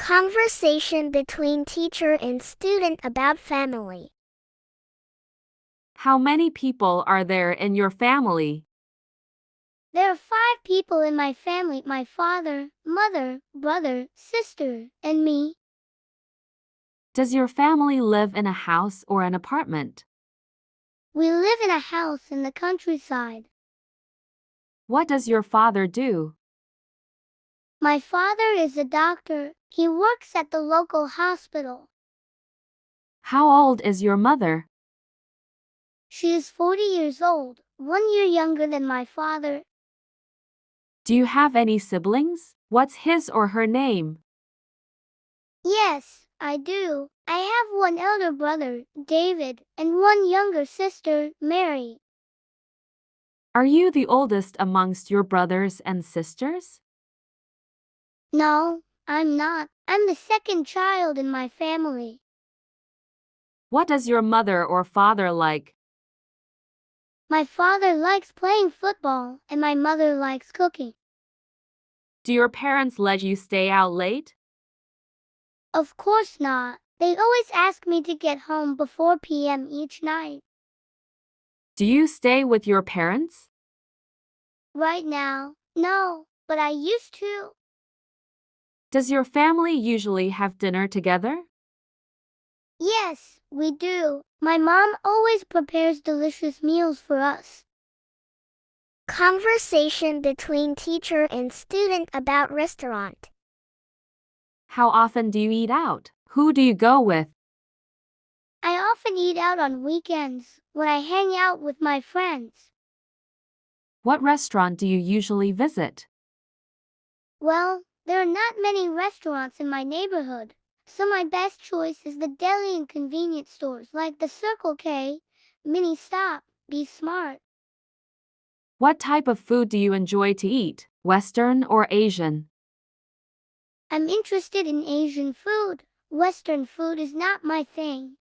Conversation between teacher and student about family. How many people are there in your family? There are 5 people in my family: my father, mother, brother, sister, and me. Does your family live in a house or an apartment? We live in a house in the countryside. What does your father do? My father is a doctor. He works at the local hospital. How old is your mother? She is 40 years old, 1 year younger than my father. Do you have any siblings? What's his or her name? Yes, I do. I have one elder brother, David, and one younger sister, Mary. Are you the oldest amongst your brothers and sisters? No, I'm not. I'm the second child in my family. What does your mother or father like? My father likes playing football, and my mother likes cooking. Do your parents let you stay out late? Of course not. They always ask me to get home before p.m. each night. Do you stay with your parents? Right now, no, but I used to. Does your family usually have dinner together? Yes, we do. My mom always prepares delicious meals for us. Conversation between teacher and student about restaurant. How often do you eat out? Who do you go with? I often eat out on weekends, when I hang out with my friends. What restaurant do you usually visit? Well, there are not many restaurants in my neighborhood, so my best choice is the deli and convenience stores like the Circle K, Mini Stop, Be Smart. What type of food do you enjoy to eat, Western or Asian? I'm interested in Asian food. Western food is not my thing.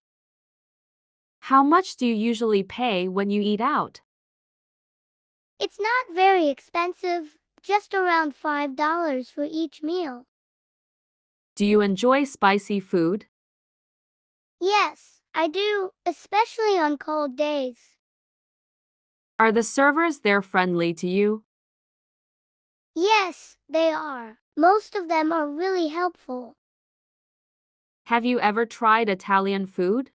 How much do you usually pay when you eat out? It's not very expensive, just around $5 for each meal. Do you enjoy spicy food? Yes, I do, especially on cold days. Are the servers there friendly to you? Yes, they are. Most of them are really helpful. Have you ever tried Italian food?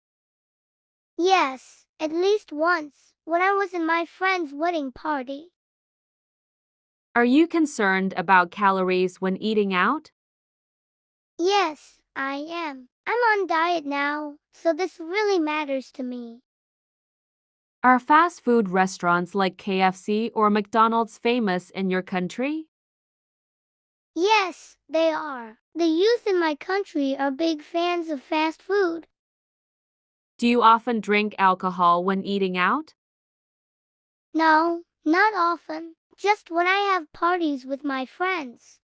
Yes, at least once, when I was in my friend's wedding party. Are you concerned about calories when eating out? Yes, I am. I'm on diet now, so this really matters to me. Are fast food restaurants like KFC or McDonald's famous in your country? Yes, they are. The youth in my country are big fans of fast food. Do you often drink alcohol when eating out? No, not often. Just when I have parties with my friends.